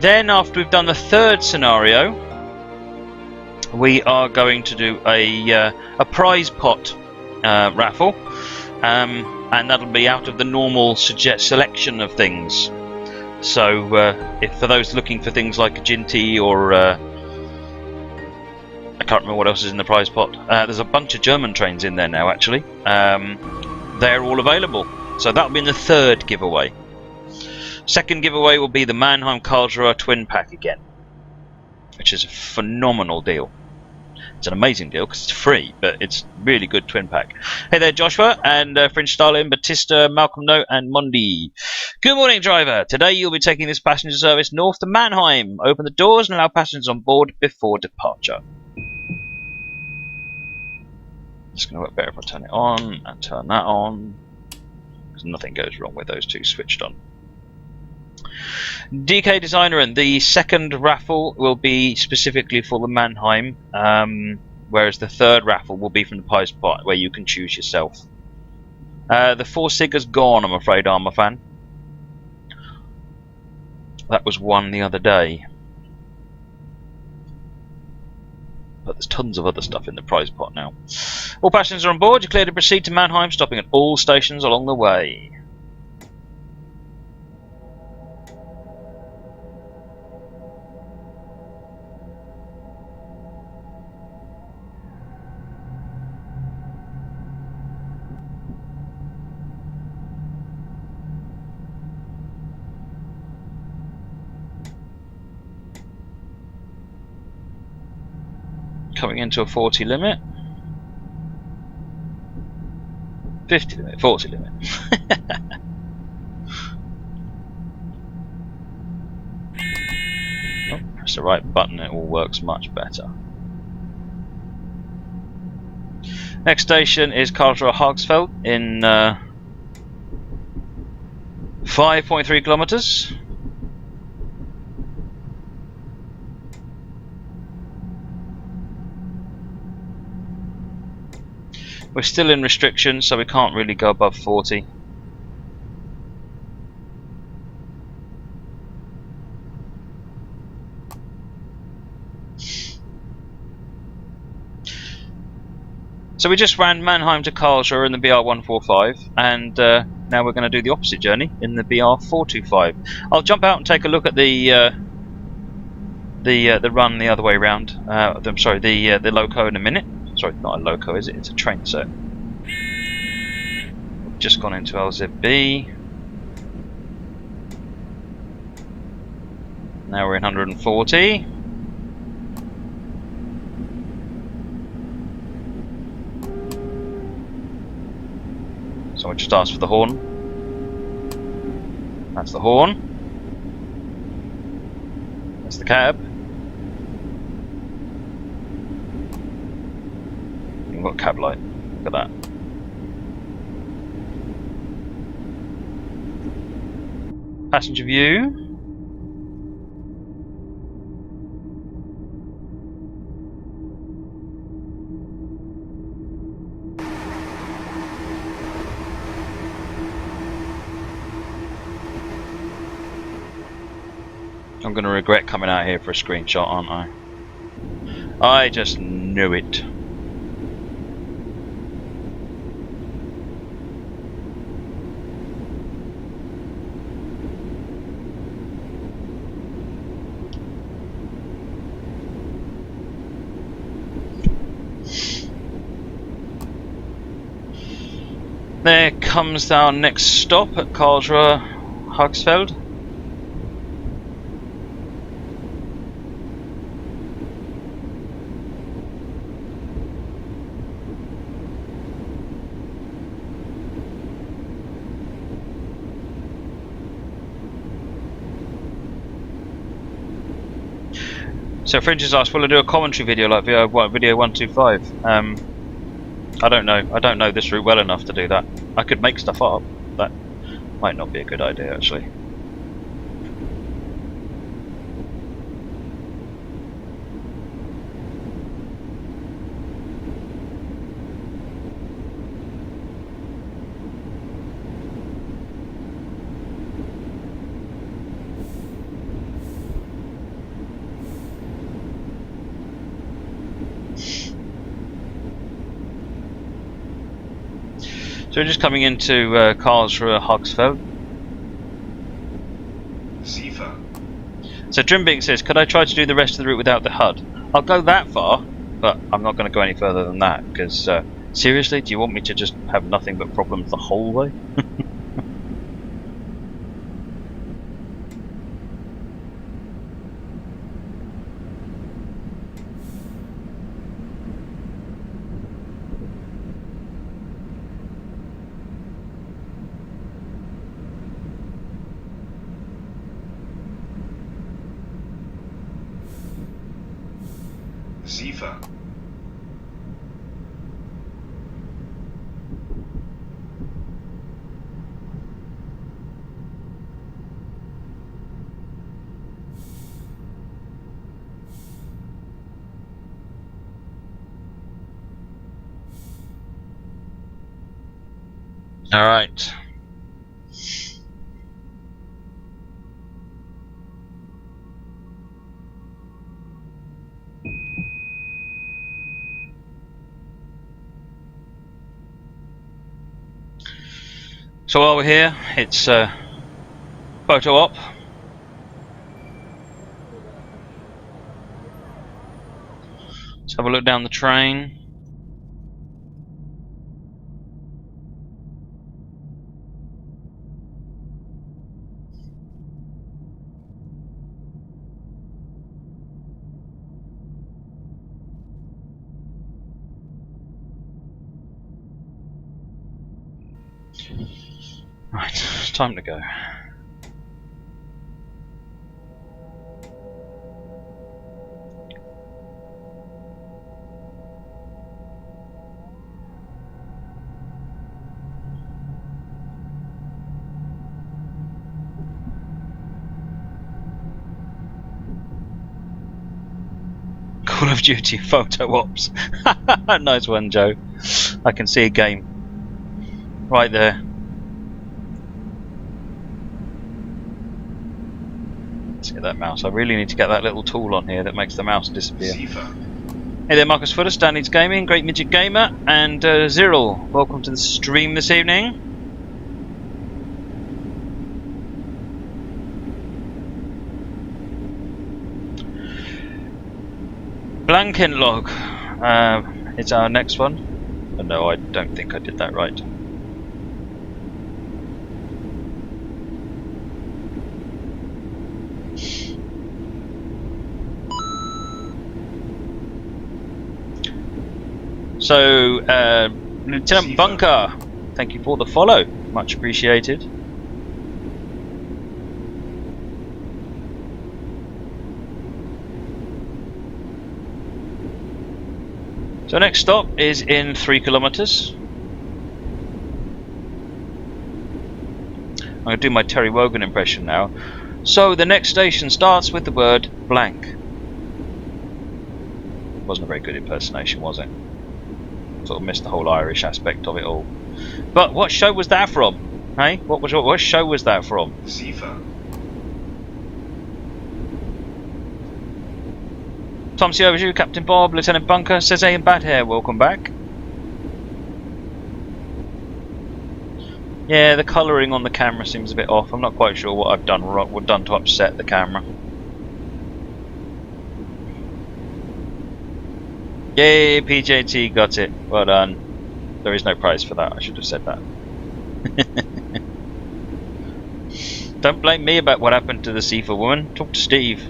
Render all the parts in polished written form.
Then, after we've done the third scenario, we are going to do a prize pot raffle, and that'll be out of the normal selection of things. So, if for those looking for things like a Ginty or I can't remember what else is in the prize pot. There's a bunch of German trains in there now, actually. They're all available. So that'll be in the third giveaway. Second giveaway will be the Mannheim Karlsruhe twin pack again, which is a phenomenal deal. It's an amazing deal because it's free, but it's really good twin pack. Hey there, Joshua and Fringe Stalin, Batista, Malcolm Note, and Mondi. Good morning, driver. Today you'll be taking this passenger service north to Mannheim. Open the doors and allow passengers on board before departure. It's going to work better if I turn it on and turn that on, because nothing goes wrong with those two switched on. DK Designer, and the second raffle will be specifically for the Mannheim, whereas the third raffle will be from the prize pot, where you can choose yourself. The Four Sig's gone, I'm afraid, Armour Fan. That was one the other day. But there's tons of other stuff in the prize pot now. All passengers are on board. You're clear to proceed to Mannheim, stopping at all stations along the way. Coming into a 40 limit. 50 limit, 40 limit. Oh, press the right button, it all works much better. Next station is Karlsruhe Hagsfeld in 5.3 kilometers. We're still in restrictions, so we can't really go above 40. So we just ran Mannheim to Karlsruhe in the BR425, and now we're going to do the opposite journey in the BR425. I'll jump out and take a look at the run the other way around. I'm sorry, the loco in a minute. Sorry, not a loco, is it? It's a train set. We've just gone into LZB. Now we're in 140. So I just asked for the horn. That's the horn. That's the cab. We've got cab light. Look at that. Passenger view. I'm going to regret coming out here for a screenshot, aren't I? I just knew it. There comes our next stop at Karlsruhe Hagsfeld. So Fringe has asked, will I do a commentary video like video 125? I don't know. I don't know this route well enough to do that. I could make stuff up. That might not be a good idea, actually. So we're just coming into Karlsruhe, Hogsfeld. So Drimbing says, could I try to do the rest of the route without the HUD? I'll go that far, but I'm not going to go any further than that, because seriously, do you want me to just have nothing but problems the whole way? All right. So while we're here, it's photo op. Let's have a look down the train. Right, it's time to go. Call of Duty photo ops. Nice one, Joe. I can see a game right there. Let's get that mouse. I really need to get that little tool on here that makes the mouse disappear. Hey there, Marcus Fuller, Stanley's Gaming, Great Midget Gamer, and Cyril. Welcome to the stream this evening. Blankenlog is our next one. Oh, no, I don't think I did that right. So, Lieutenant Bunker, thank you for the follow. Much appreciated. So next stop is in 3 kilometers. I'm going to do my Terry Wogan impression now. So the next station starts with the word blank. Wasn't a very good impersonation, was it? Sort of missed the whole Irish aspect of it all. But what show was that from? Hey, what show was that from? Tom C. Overview, Captain Bob, Lieutenant Bunker, says A and Bad Hair, welcome back. Yeah, the colouring on the camera seems a bit off. I'm not quite sure what I've done to upset the camera. Yay, PJT got it. Well done. There is no prize for that. I should have said that. Don't blame me about what happened to the Seafer woman. Talk to Steve.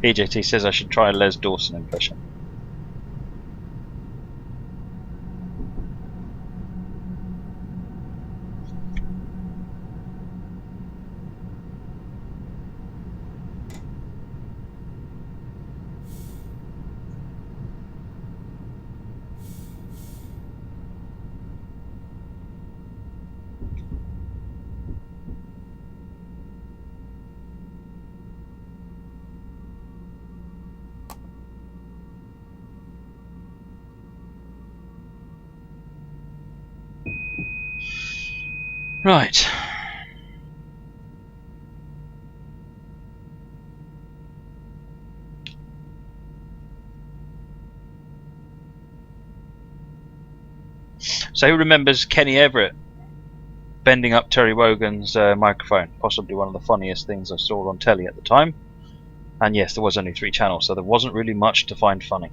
PJT says I should try a Les Dawson impression. Right. So who remembers Kenny Everett bending up Terry Wogan's microphone? Possibly one of the funniest things I saw on telly at the time. And yes, there was only 3 channels, so there wasn't really much to find funny.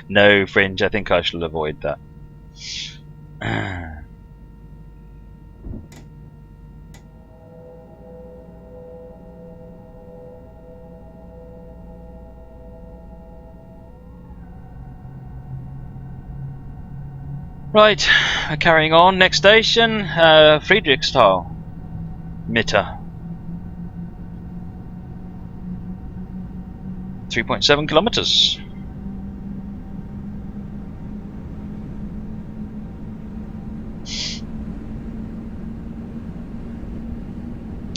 No, Fringe, I think I shall avoid that. Right, carrying on. Next station, Friedrichsthal. Mitte. 3.7 kilometers.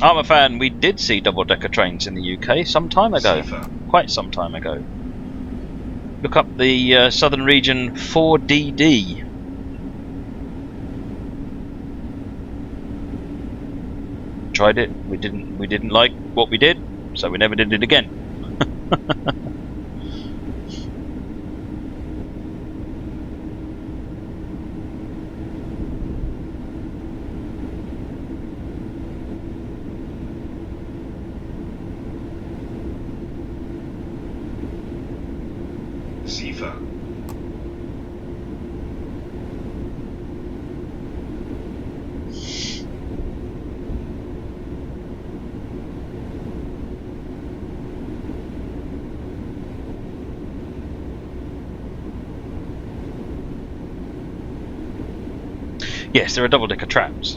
I'm a fan. We did see double-decker trains in the UK some time ago. Quite some time ago. Look up the Southern Region 4DD. Tried it. We didn't like what we did, so we never did it again. Yes, there are double-decker trams.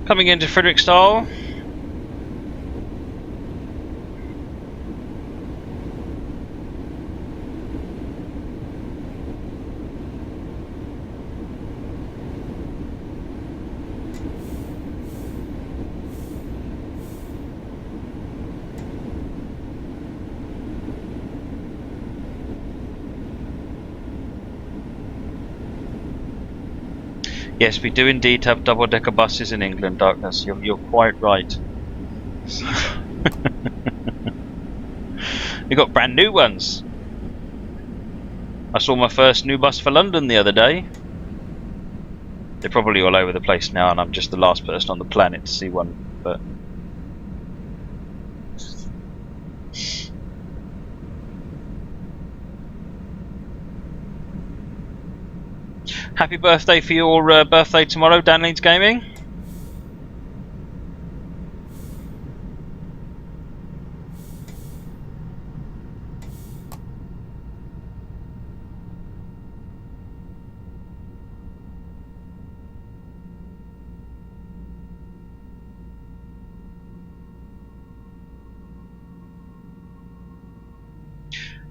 Coming into Friedrichsthal. Yes, we do indeed have double-decker buses in England, Darkness. You're quite right. We got brand new ones. I saw my first new bus for London the other day. They're probably all over the place now, and I'm just the last person on the planet to see one. But happy birthday for your birthday tomorrow, Dan Leeds Gaming.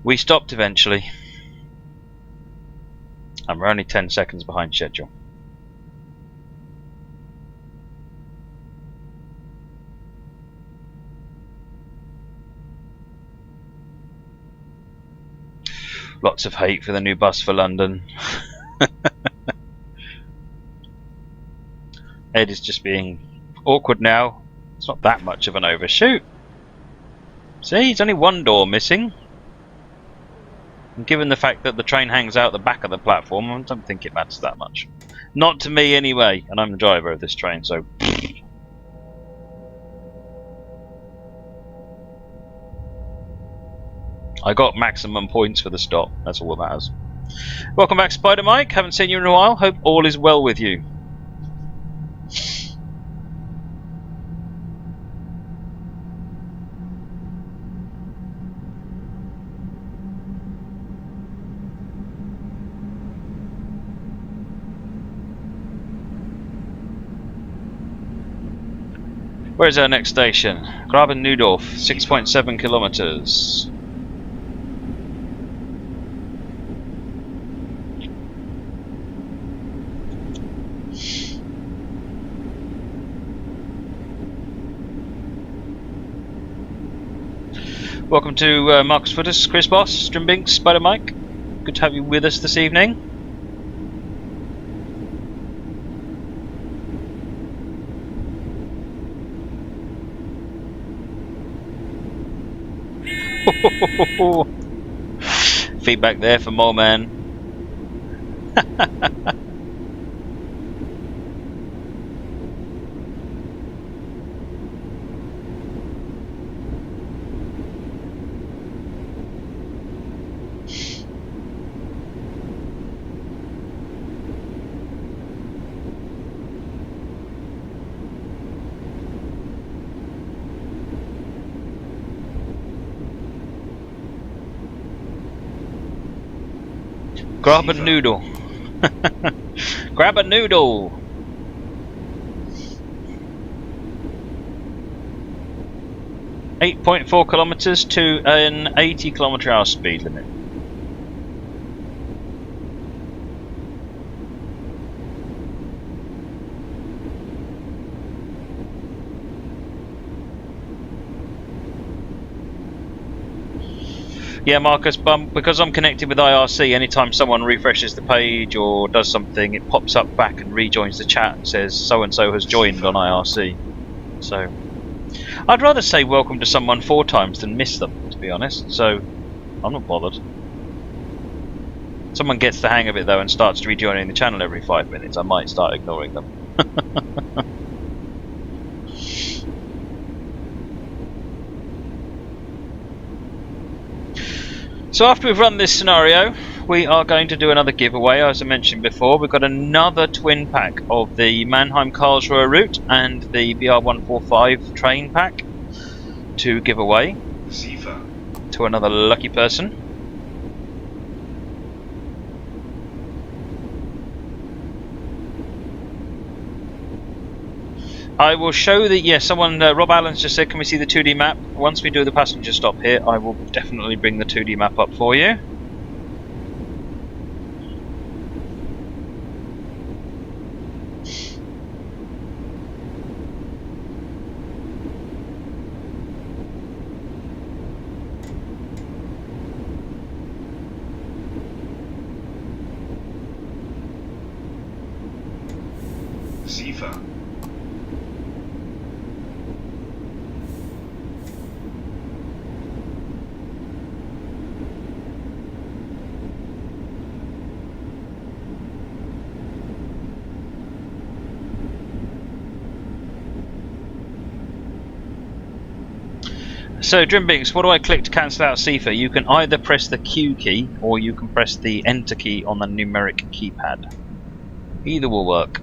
We stopped eventually, and we're only 10 seconds behind schedule. Lots of hate for the new bus for London. Ed is just being awkward now. It's not that much of an overshoot. See, it's only one door missing. And given the fact that the train hangs out the back of the platform, I don't think it matters that much. Not to me anyway, and I'm the driver of this train, so... I got maximum points for the stop, that's all that matters. Welcome back, Spider Mike. Haven't seen you in a while. Hope all is well with you. Where's our next station? Graben-Neudorf, 6.7 kilometers. Welcome to Marcus Footus, Chris Boss, Strimbinks, Spider Mike. Good to have you with us this evening. Feedback there for Mole Man. Grab a noodle. Grab a noodle. .4 kilometers to an 80 km/h speed limit. Yeah, Marcus, because I'm connected with IRC, anytime someone refreshes the page or does something, it pops up back and rejoins the chat and says so-and-so has joined on IRC. So, I'd rather say welcome to someone 4 times than miss them, to be honest, so I'm not bothered. Someone gets the hang of it though and starts rejoining the channel every 5 minutes, I might start ignoring them. So after we've run this scenario, we are going to do another giveaway. As I mentioned before, we've got another twin pack of the Mannheim Karlsruhe route and the BR425 train pack to give away to another lucky person. I will show the, yeah, someone, Rob Allen's just said, can we see the 2D map? Once we do the passenger stop here, I will definitely bring the 2D map up for you. So, Drimbinks, what do I click to cancel out CIFA? You can either press the Q key or you can press the Enter key on the numeric keypad. Either will work.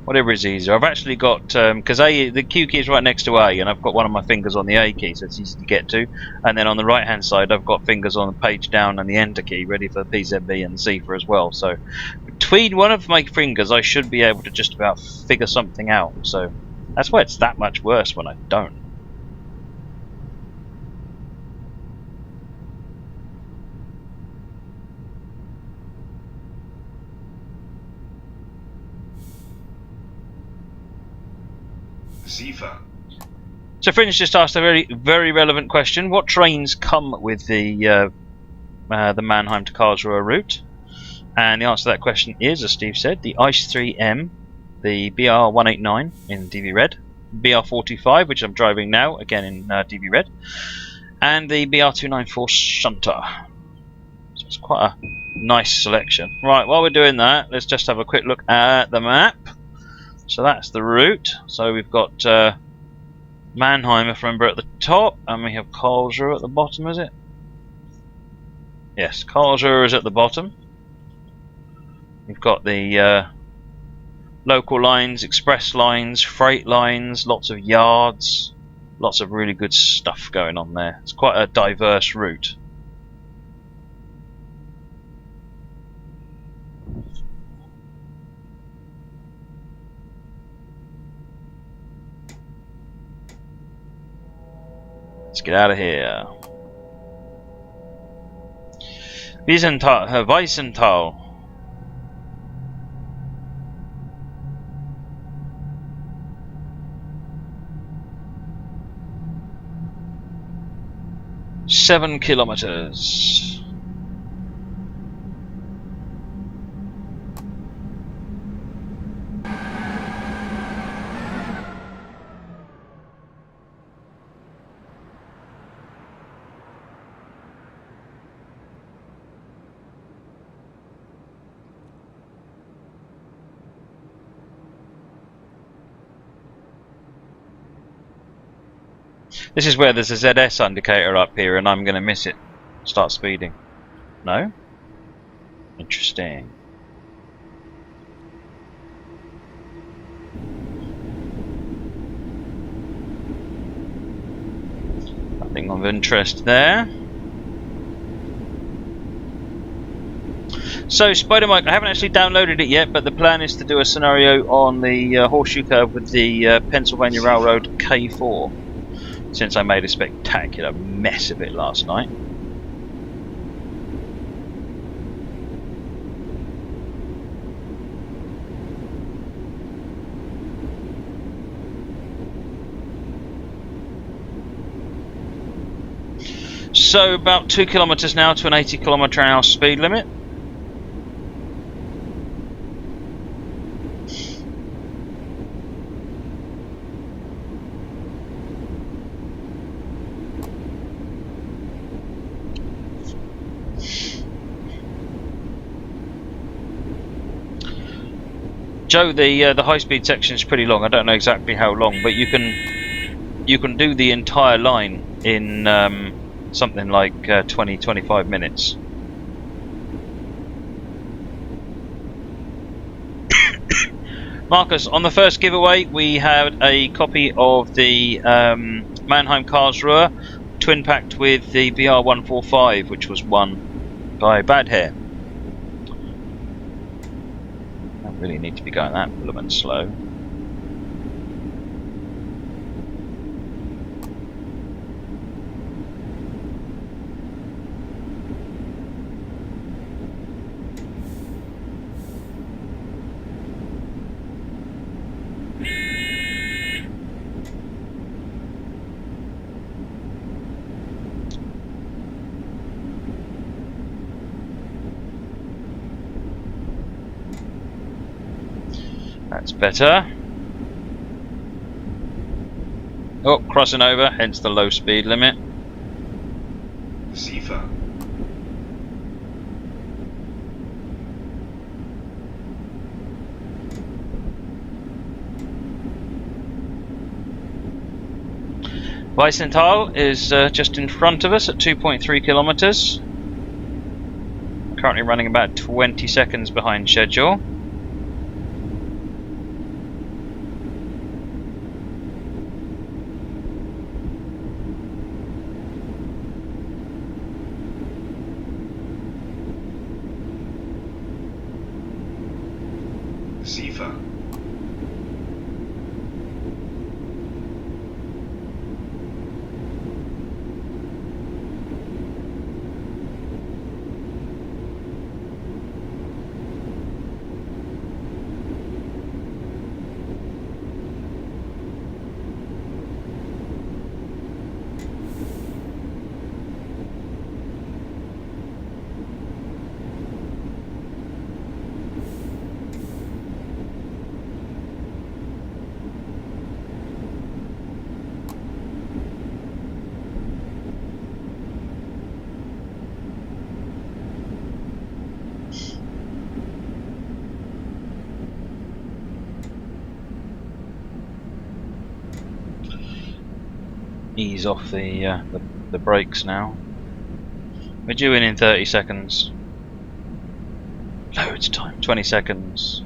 Whatever is easier. I've actually got, because the Q key is right next to A, and I've got one of my fingers on the A key, so it's easy to get to. And then on the right hand side, I've got fingers on the page down and the Enter key, ready for PZB and CIFA as well. So between one of my fingers, I should be able to just about figure something out. So that's why it's that much worse when I don't. So Fringe just asked a very relevant question. What trains come with the Mannheim to Karlsruhe route? And the answer to that question is, as Steve said, the ICE 3M, the BR189 in DV Red, BR425, which I'm driving now, again in DV Red, and the BR294 Shunter. So it's quite a nice selection. Right, while we're doing that, let's just have a quick look at the map. So that's the route. So we've got Mannheim, if I remember, at the top, and we have Karlsruhe at the bottom, is it? Yes, Karlsruhe is at the bottom. We've got the local lines, express lines, freight lines, lots of yards, lots of really good stuff going on there. It's quite a diverse route. Let's get out of here. Wiesenthal. 7 kilometers. This is where there's a ZS indicator up here and I'm going to miss it. Start speeding. No? Interesting. Nothing of interest there. So Spider Mike, I haven't actually downloaded it yet, but the plan is to do a scenario on the horseshoe curve with the Pennsylvania Railroad K4, since I made a spectacular mess of it last night. So about 2 kilometers now to an 80 km/h speed limit. Joe, the high-speed section is pretty long. I don't know exactly how long, but you can do the entire line in something like 20-25 minutes. Marcus, on the first giveaway, we had a copy of the Mannheim Karlsruhe twin-packed with the BR425, which was won by Bad Hair. Really need to be going that blooming slow. That's better. Oh, crossing over, hence the low speed limit. Siefer. Wiesenthal is just in front of us at 2.3 kilometers. Currently running about 20 seconds behind schedule. Siefer. Ease off the brakes now. We're due in 30 seconds. Loads of time. 20 seconds.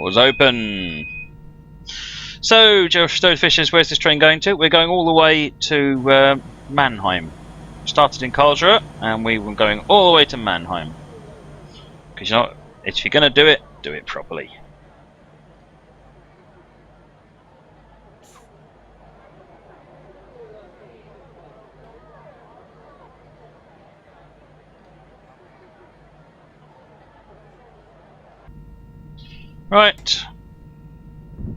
Doors open. So, Josh Stonefishers, where's this train going to? We're going all the way to Mannheim. Started in Karlsruhe, and we were going all the way to Mannheim. Because you know, if you're going to do it properly. Right,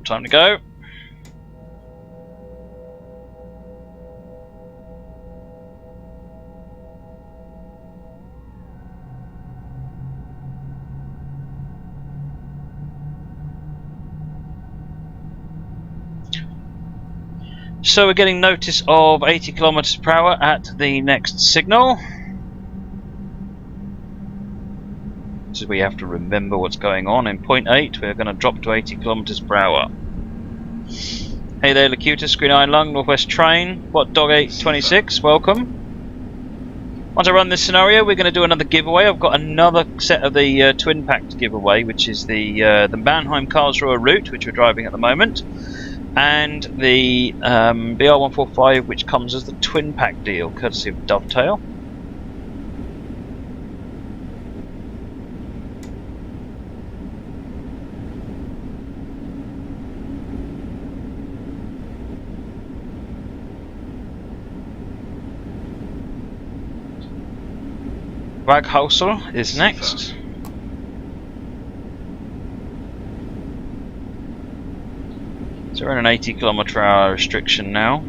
time to go. So we're getting notice of 80 kilometers per hour at the next signal. So we have to remember what's going on. In point 8, we're going to drop to 80 kilometers per hour. Hey there, Locutus, Green Iron Lung, Northwest Train. What, Dog 826? Welcome. Once I run this scenario, we're going to do another giveaway. I've got another set of the twin pack to give away, which is the Mannheim Karlsruhe route, which we're driving at the moment, and the BR425, which comes as the twin pack deal, courtesy of Dovetail. Waghäusel is next. So we're in an 80 km/h restriction now.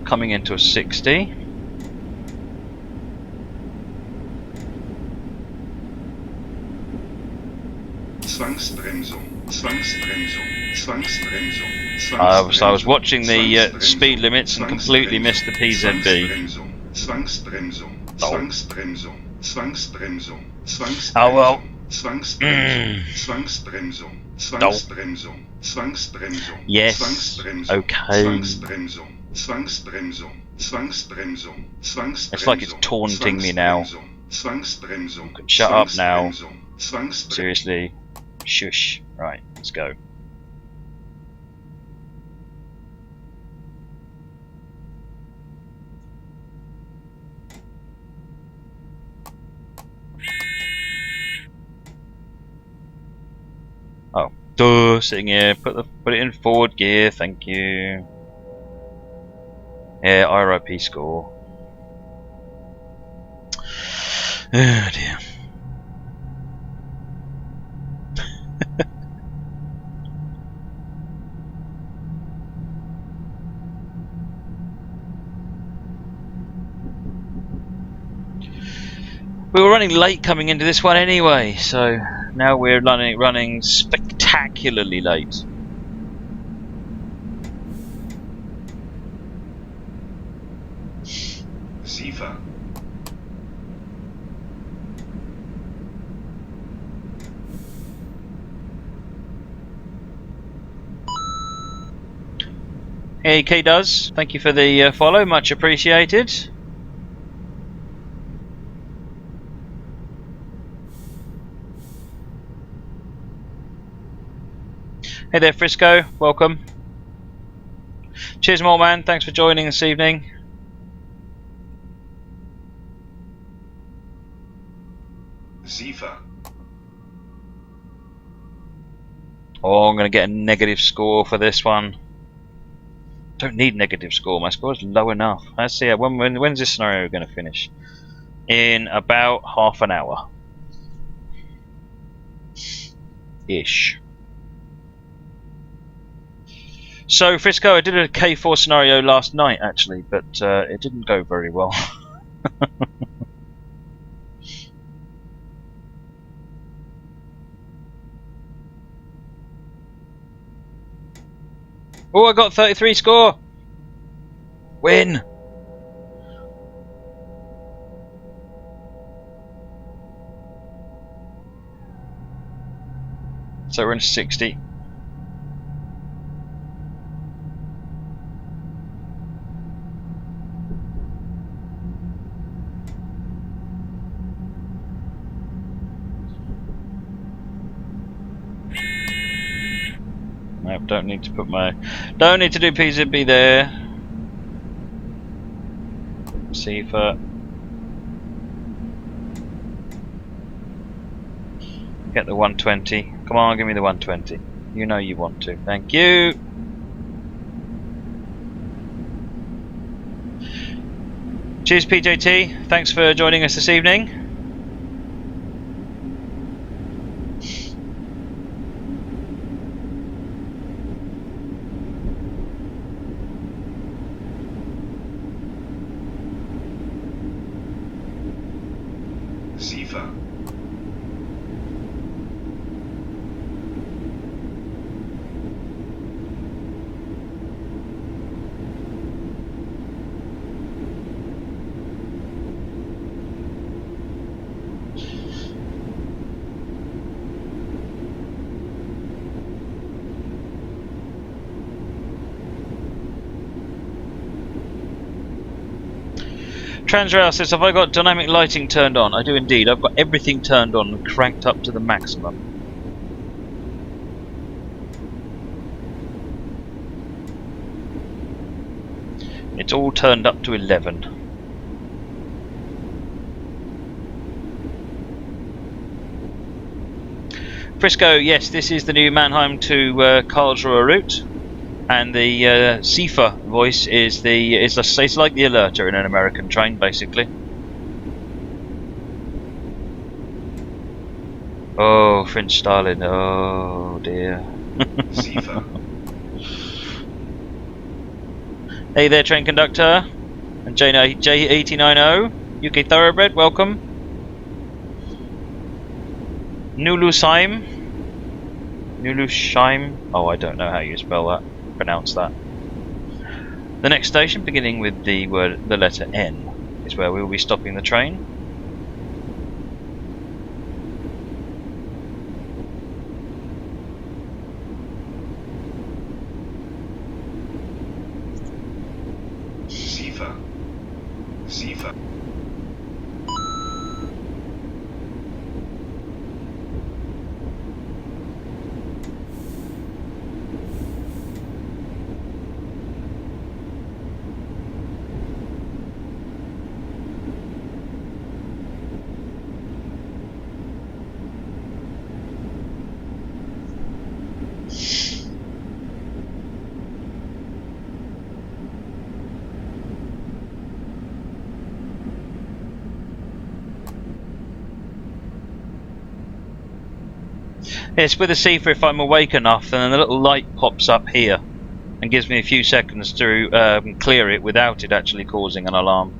Coming into a 60. Zwangsbremsung, Zwangsbremsung, Zwangsbremsung. So I was watching the speed limits and completely missed the PZB. Oh well. Yes. Okay. It's like it's taunting me now. You can shut up now. Seriously. Shush. Right, let's go. Oh, duh, sitting here. Put it in forward gear. Thank you. Yeah, RIP score. Oh dear. We were running late coming into this one anyway, so now we're running spectacularly late. Ziva. Hey, K does. Thank you for the follow, much appreciated. Hey there, Frisco. Welcome. Cheers, more man. Thanks for joining this evening. Ziva. Oh, I'm going to get a negative score for this one. Don't need negative score. My score is low enough. Let's see. When's this scenario going to finish? In about half an hour. Ish. So, Frisco, I did a K4 scenario last night, actually, but it didn't go very well. Oh, I got 33 score! Win! So we're in 60. No, don't need to put my... Don't need to do PZB there. Sifa. Get the 120. Come on, give me the 120. You know you want to. Thank you. Cheers, PJT. Thanks for joining us this evening. Sifa. Transrail says, have I got dynamic lighting turned on? I do indeed. I've got everything turned on and cranked up to the maximum. It's all turned up to 11. Frisco, yes, this is the new Mannheim to Karlsruhe route. And the Sifa voice is it's like the alerter in an American train, basically. Oh, French Stalin. Oh dear. Sifa. Hey there, train conductor. And J8090, UK Thoroughbred, welcome. Nulusheim. Oh, I don't know how you spell that. Pronounce that. The next station, beginning with the letter N, is where we will be stopping the train. Sifa. Sifa. Yes, with a Sifa, if I'm awake enough, then a little light pops up here and gives me a few seconds to clear it without it actually causing an alarm.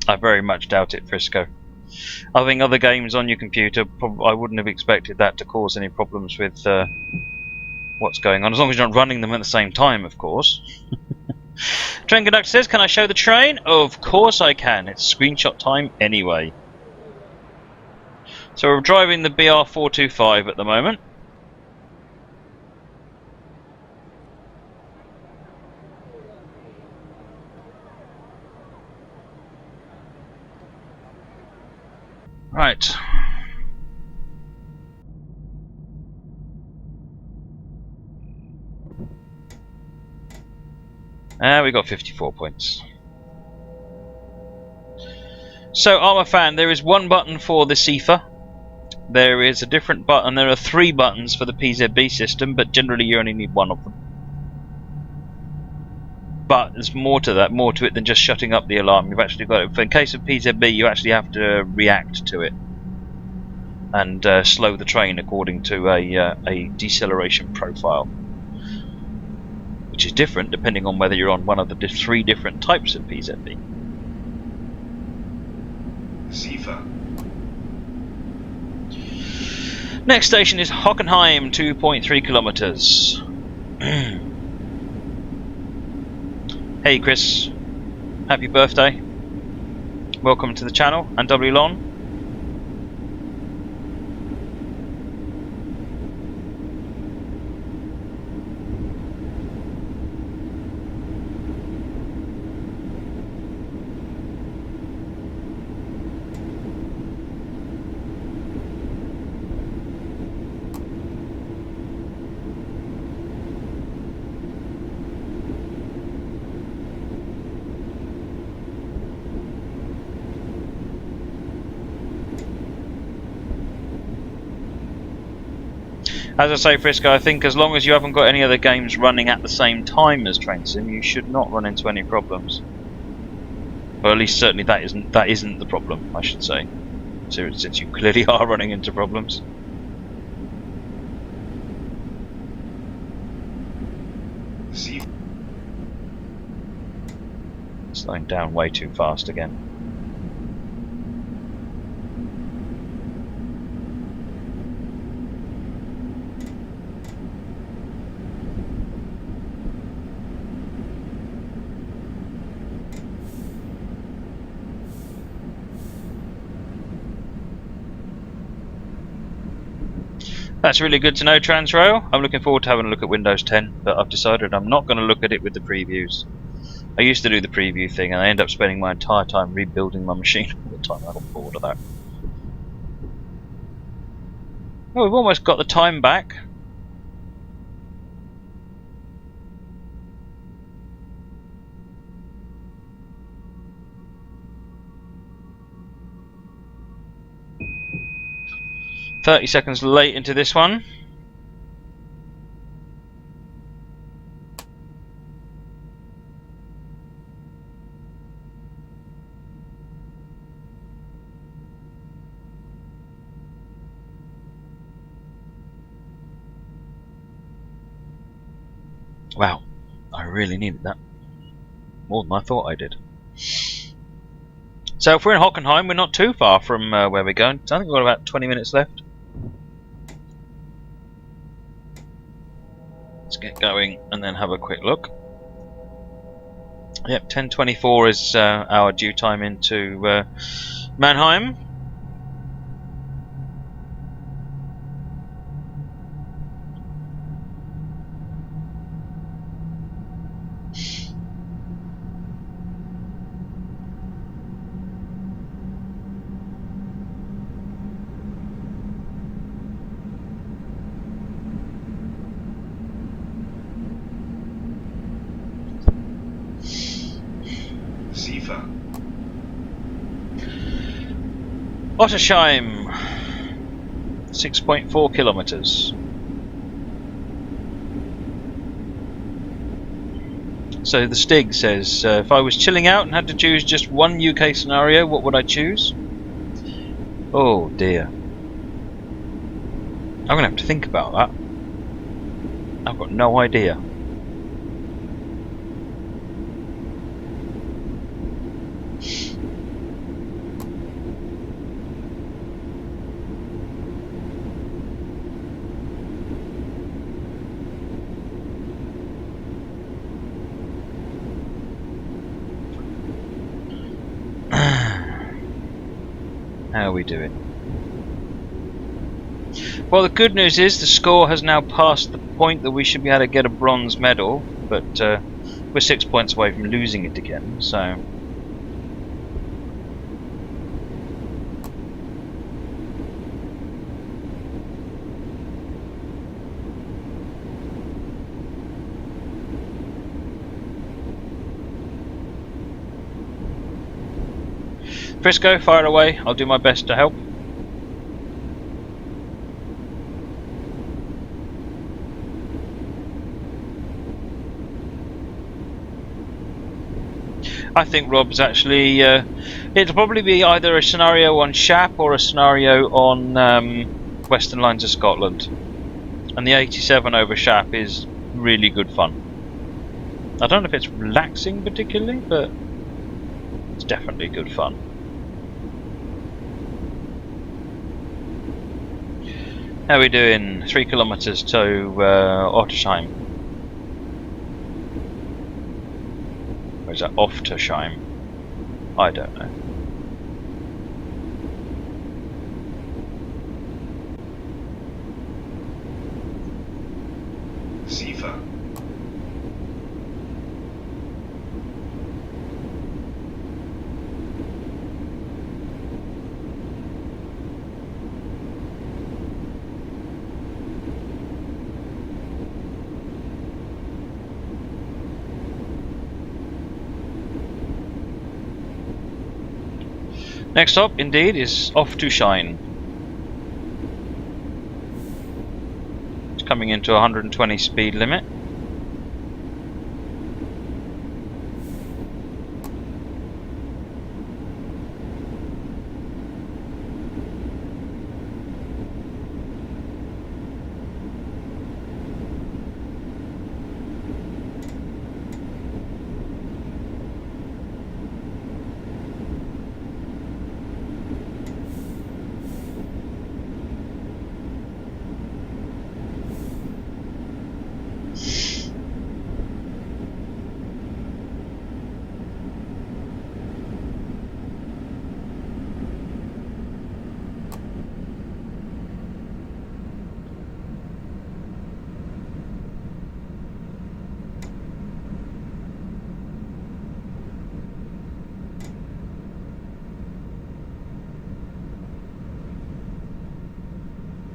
I very much doubt it, Frisco. I think other games on your computer, I wouldn't have expected that to cause any problems with what's going on, as long as you're not running them at the same time, of course. Train conductor says, can I show the train? Of course I can. It's screenshot time anyway. So we're driving the BR425 at the moment. Right. We got 54 points. So, Armour Fan, there is one button for the Sifa. There is a different button. There are 3 buttons for the PZB system, but generally you only need one of them. But there's more to that, more to it than just shutting up the alarm. You've actually got it. In case of PZB, you actually have to react to it and slow the train according to a deceleration profile, which is different depending on whether you're on one of the 3 different types of PZB. Sifa. Next station is Hockenheim, 2.3 kilometers. Hey Chris, happy birthday. Welcome to the channel, and W Lon. As I say, Frisco, I think as long as you haven't got any other games running at the same time as Train Sim, you should not run into any problems. Or at least certainly that isn't the problem, I should say. Since you clearly are running into problems. Slowing down way too fast again. That's really good to know, Transrail. I'm looking forward to having a look at Windows 10, but I've decided I'm not going to look at it with the previews. I used to do the preview thing, and I end up spending my entire time rebuilding my machine all the time. I got bored of that. Oh, we've almost got the time back. "30 seconds late into this one. Wow, I really needed that. More than I thought I did. So if we're in Hockenheim, we're not too far from where we're going. I think we've got about 20 minutes left. Let's get going and then have a quick look. Yep, 10:24 is our due time into Mannheim. Ottersheim, 6.4 kilometers. So the Stig says, if I was chilling out and had to choose just one UK scenario, what would I choose? Oh dear. I'm going to have to think about that. I've got no idea. How are we doing? Well, the good news is the score has now passed the point that we should be able to get a bronze medal, but we're 6 points away from losing it again, so... Frisco, fire away. I'll do my best to help. I think Rob's actually... it'll probably be either a scenario on Shap or a scenario on Western Lines of Scotland. And the 87 over Shap is really good fun. I don't know if it's relaxing particularly, but it's definitely good fun. How are we doing? 3 kilometers to Ottersheim. Or is that Oftersheim? I don't know. Siefer. Next up, indeed, is Off to Shine. It's coming into 120 speed limit.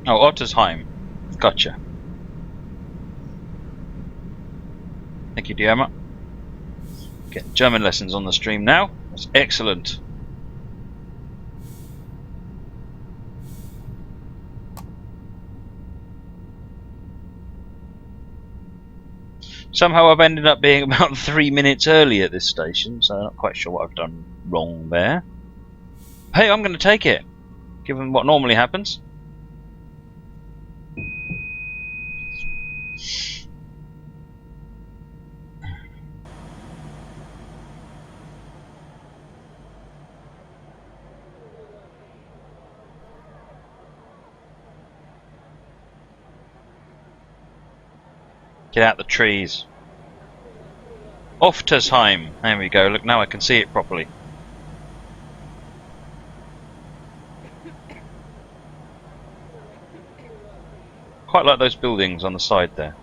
Oh, Ottersheim. Gotcha. Thank you, Diama. Getting German lessons on the stream now. That's excellent. Somehow I've ended up being about 3 minutes early at this station, so I'm not quite sure what I've done wrong there. Hey, I'm going to take it, given what normally happens. Get out the trees. Oftersheim. There we go. Look, now I can see it properly. Quite like those buildings on the side there.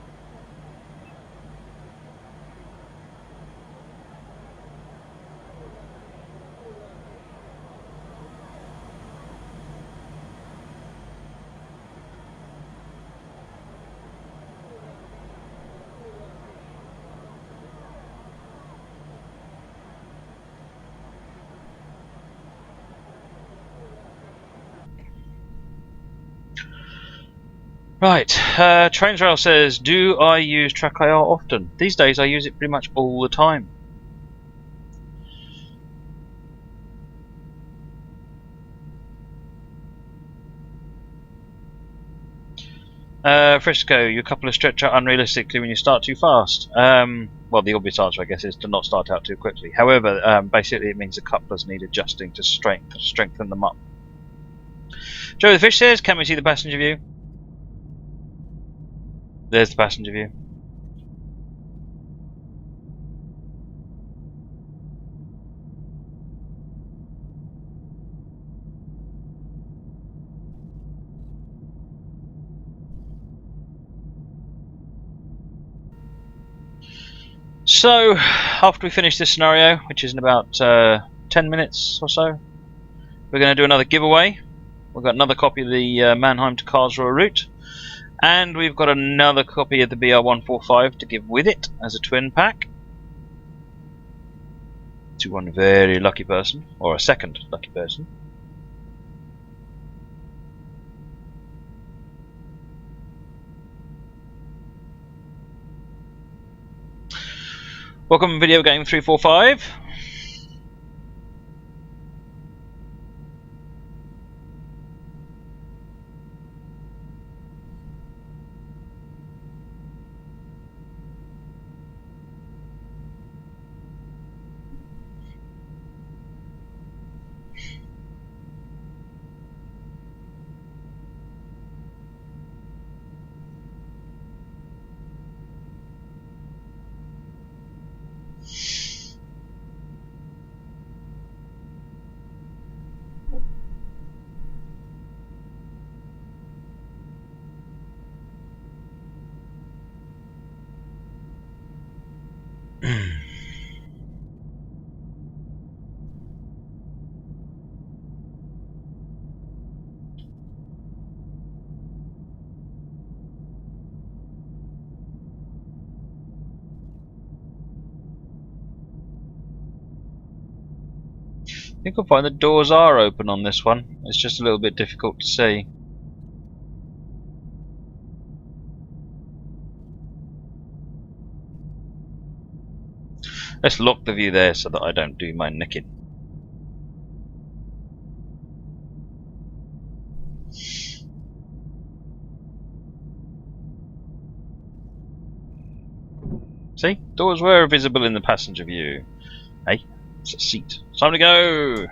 Right, Trainsrail says, do I use TrackIR often? These days I use it pretty much all the time. Frisco, you couple of stretch out unrealistically when you start too fast. Well, the obvious answer, I guess, is to not start out too quickly. However, basically it means the couplers need adjusting to strengthen them up. Joe the Fish says, can we see the passenger view? There's the passenger view. So, after we finish this scenario, which is in about 10 minutes or so, we're going to do another giveaway. We've got another copy of the Mannheim to Karlsruhe route, and we've got another copy of the BR425 to give with it as a twin pack to one very lucky person, or a second lucky person. Welcome, Video Game 345. think I'll find the doors are open on this one. It's just a little bit difficult to see. Let's lock the view there so that I don't do my nicking. See? Doors were visible in the passenger view. Hey, it's a seat. It's time to go!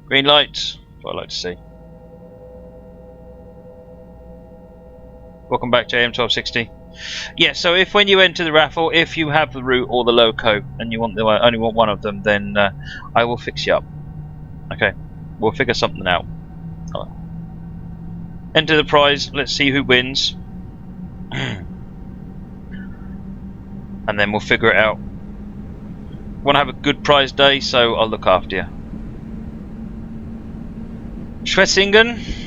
Green light. That's what I like to see. Welcome back to AM1260. Yeah, so if when you enter the raffle, if you have the route or the loco and you want only want one of them, then I will fix you up. Okay, we'll figure something out. Enter the prize. Let's see who wins, and then we'll figure it out. Want to have a good prize day, so I'll look after you. Schwetzingen.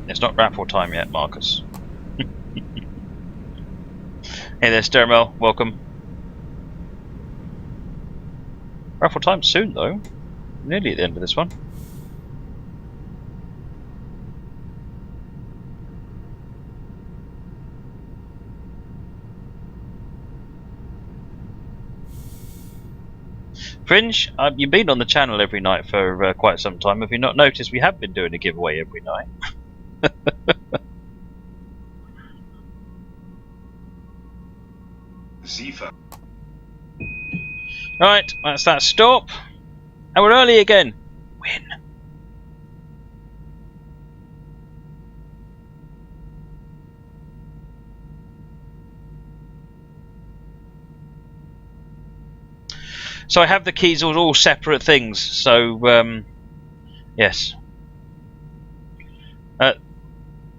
It's not raffle time yet, Marcus. Hey there, Stermel. Welcome. Raffle time soon, though. Nearly at the end of this one. Fringe, you've been on the channel every night for quite some time. Have you not noticed we have been doing a giveaway every night? Sifa. Right, that's that stop. And we're early again. Win. So I have the keys as all separate things. So yes.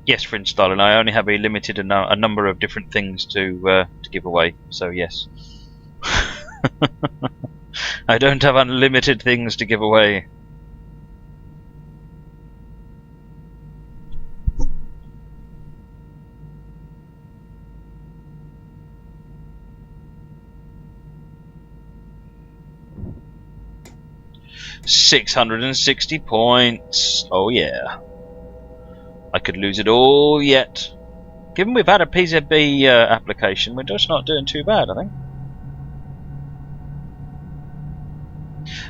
Yes, Fringe Darling, I only have a limited a number of different things to give away. So yes. I don't have unlimited things to give away. $660 points. Oh yeah. I could lose it all yet. Given we've had a PZB application, we're just not doing too bad, I think.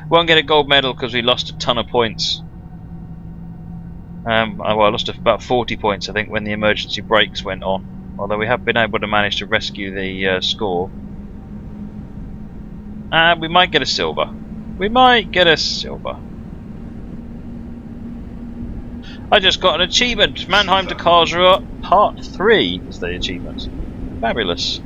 Won't get a gold medal because we lost a ton of points. Well, I lost about 40 points, I think, when the emergency brakes went on. Although we have been able to manage to rescue the score. And we might get a silver. We might get a silver. I just got an achievement. Mannheim to Karlsruhe, Part 3 is the achievement. Fabulous.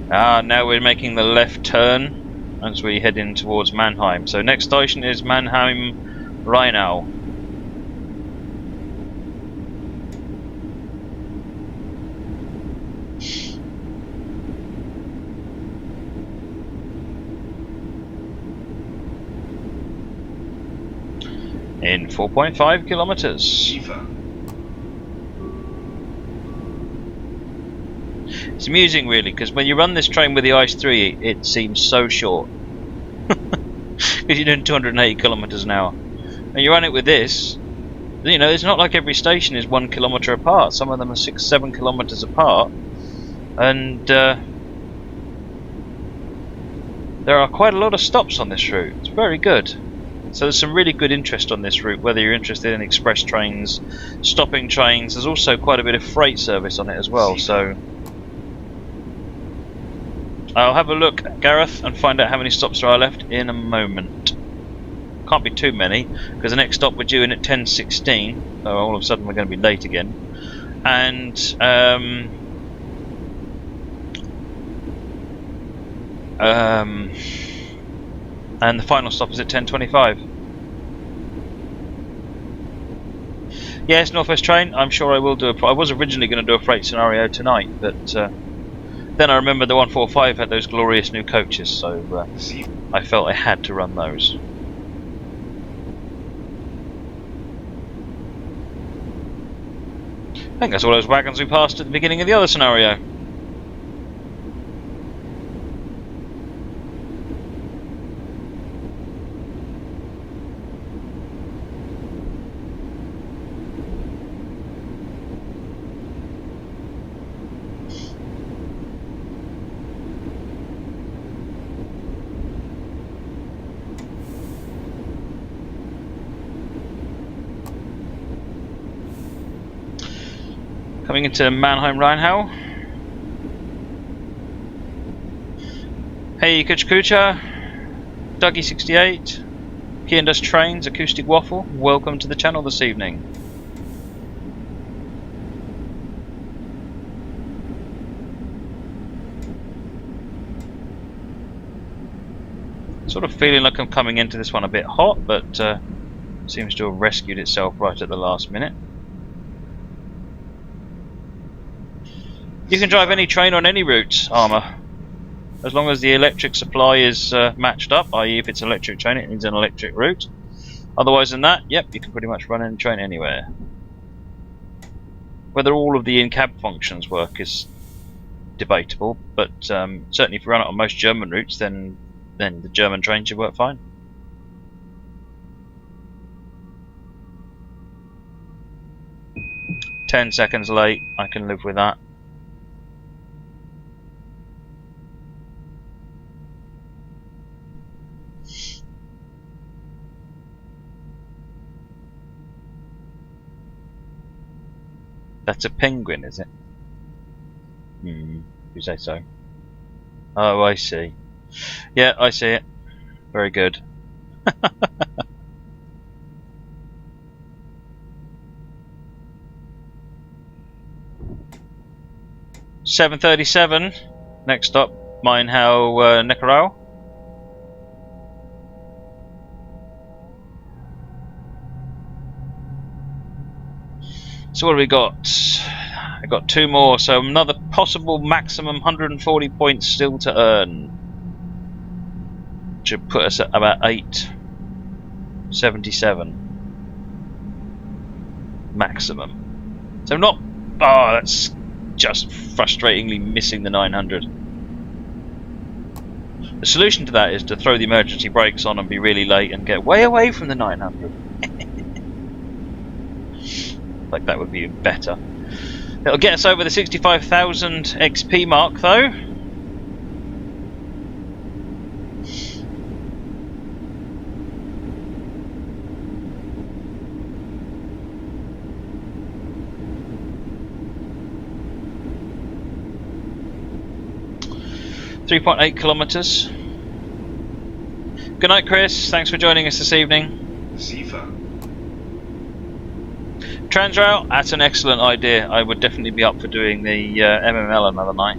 Now we're making the left turn as we head in towards Mannheim. So next station is Mannheim Rheinau. In 4.5 kilometers. Sifa. It's amusing, really, because when you run this train with the Ice 3, it seems so short. Because you're doing 280 kilometers an hour. And you run it with this, you know, it's not like every station is 1 kilometer apart. Some of them are 6-7 kilometers apart. And there are quite a lot of stops on this route. It's very good. So there's some really good interest on this route, whether you're interested in express trains, stopping trains. There's also quite a bit of freight service on it as well, so I'll have a look, Gareth, and find out how many stops there are left in a moment. Can't be too many, because the next stop we're due in at 10:16, so all of a sudden we're going to be late again. And And the final stop is at 10:25. Yes, Northwest train. I'm sure I will do I was originally going to do a freight scenario tonight, but then I remembered the 145 had those glorious new coaches, so I felt I had to run those. I think that's all those wagons we passed at the beginning of the other scenario. Coming into Mannheim Rheinhau. Hey Kucha Kucha, Dougie68, Key and Dust Trains, Acoustic Waffle, welcome to the channel this evening. Sort of feeling like I'm coming into this one a bit hot, but seems to have rescued itself right at the last minute. You can drive any train on any route, Armour, as long as the electric supply is matched up, i.e. if it's an electric train it needs an electric route. Otherwise than that, yep, you can pretty much run any train anywhere. Whether all of the in-cab functions work is debatable, but certainly if you run it on most German routes, then the German train should work fine. "10 seconds late, I can live with that. That's a penguin, is it? You say so. Oh, I see. Yeah, I see it. Very good. "7:37. Next stop, Mannheim Karlsruhe. So what have we got? I got 2 more, so another possible maximum 140 points still to earn. Should put us at about 877 maximum. So not. Oh, that's just frustratingly missing the 900. The solution to that is to throw the emergency brakes on and be really late and get way away from the 900. Like that would be better. It'll get us over the 65,000 XP mark though. .8 kilometers. Good night, Chris. Thanks for joining us this evening. Transrail, that's an excellent idea. I would definitely be up for doing the MML another night.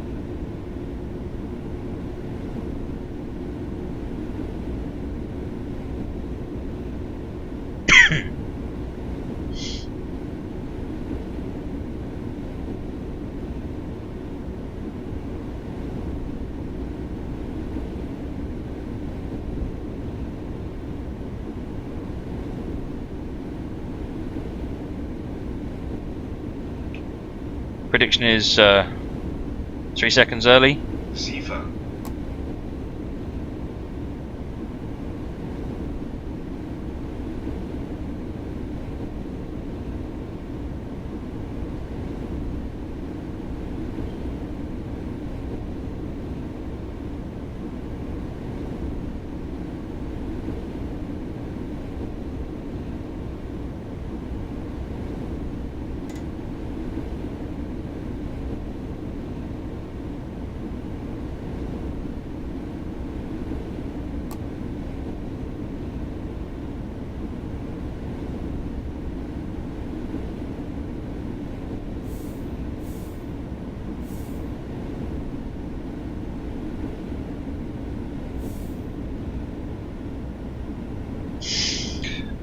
Prediction is 3 seconds early.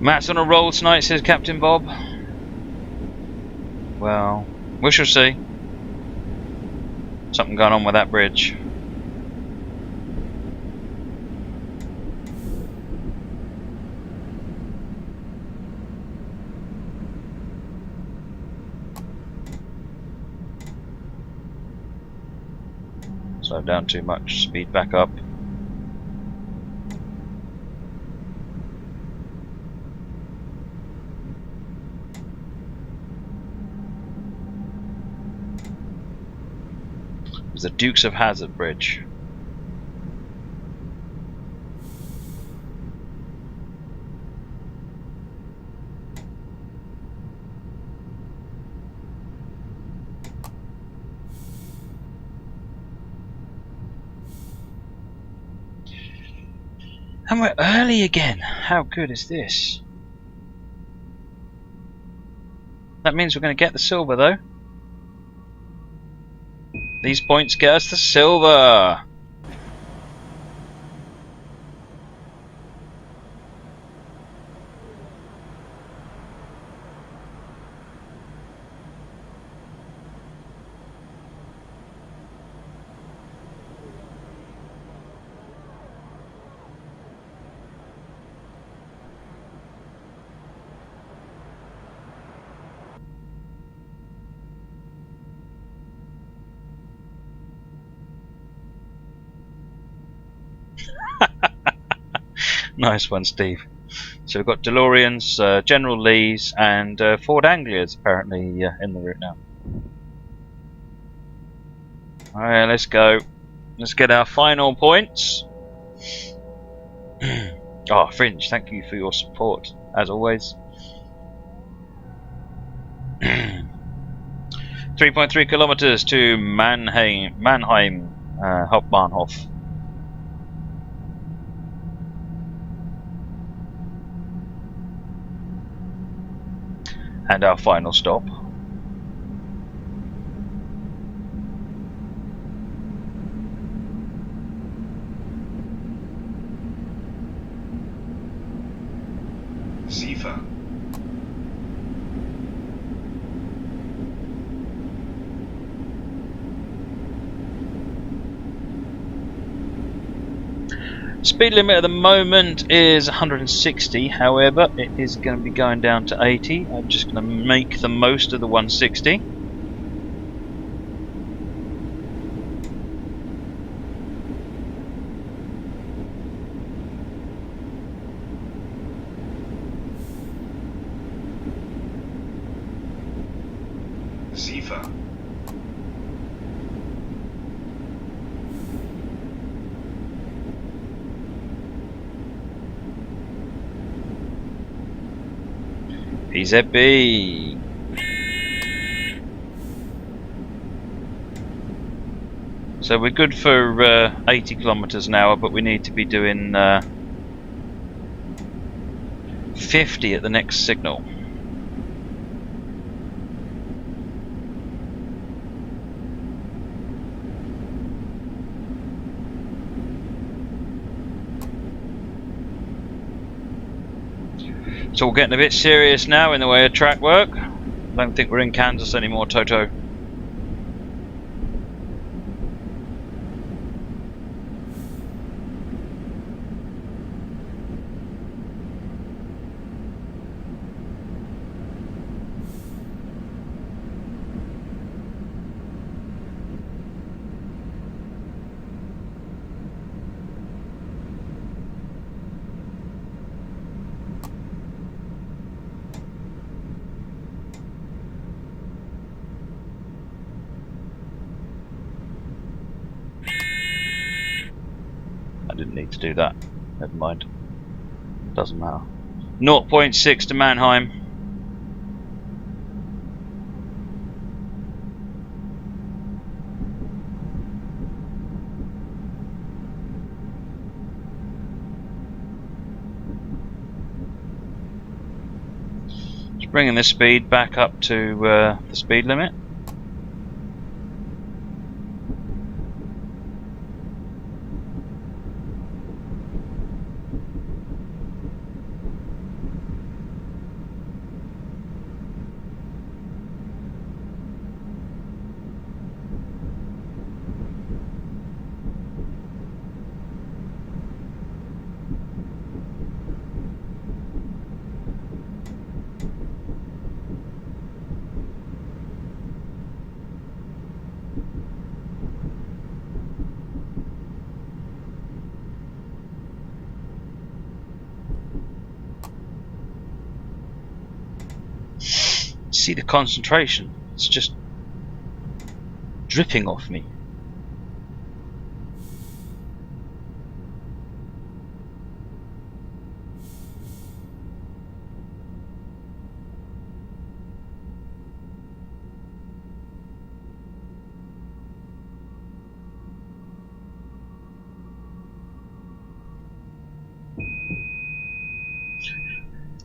Matt's on a roll tonight, says Captain Bob. Well, we shall see. Something going on with that bridge. Slow down too much, speed back up. It's the Dukes of Hazzard Bridge. And we're early again. How good is this? That means we're going to get the silver though. These points get us the silver. Nice one, Steve. So we've got DeLoreans, General Lees, and Ford Anglias apparently in the route now. Alright, let's go. Let's get our final points. Oh, Fringe, thank you for your support, as always. 3.3 kilometers to Mannheim Hauptbahnhof. And our final stop. Sifa. Speed limit at the moment is 160, however it is going to be going down to 80. I'm just going to make the most of the 160. Sifa. PZB. So we're good for 80 kilometers an hour, but we need to be doing 50 at the next signal. It's all getting a bit serious now in the way of track work. I don't think we're in Kansas anymore, Toto. I didn't need to do that. Never mind. Doesn't matter. 0.6 to Mannheim. Just bringing the speed back up to the speed limit. see the concentration. It's just dripping off me.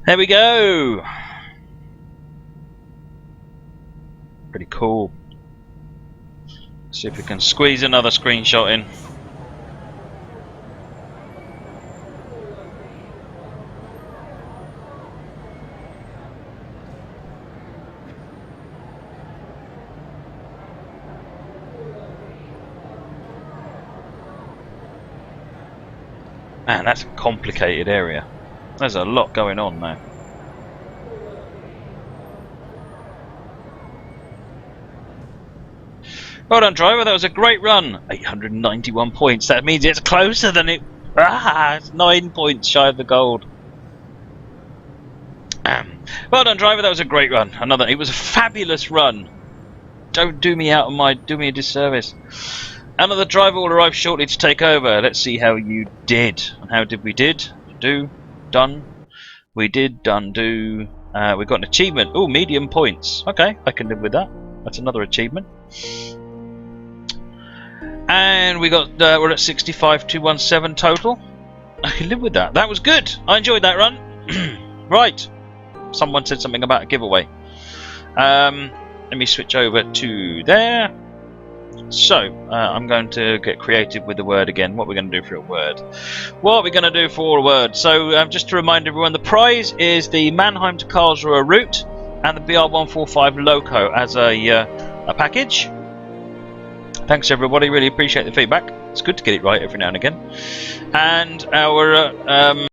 There we go. Pretty cool. See if we can squeeze another screenshot in. Man, that's a complicated area. There's a lot going on now. Well done, driver. That was a great run. 891 points. That means it's closer than it. It's 9 points shy of the gold. Well done, driver. That was a great run. It was a fabulous run. Don't do me a disservice. Another driver will arrive shortly to take over. Let's see how you did. And how did we did? Do, done. We did, done, do. We got an achievement. Oh, medium points. Okay, I can live with that. That's another achievement. And we got we're at 65,217 total. I can live with that. That was good. I enjoyed that run. Right. Someone said something about a giveaway. Let me switch over to there. So I'm going to get creative with the word again. What we're going to do for a word? What we're going to do for a word? So just to remind everyone, the prize is the Mannheim to Karlsruhe route and the BR425 loco as a package. Thanks everybody, really appreciate the feedback. It's good to get it right every now and again. And our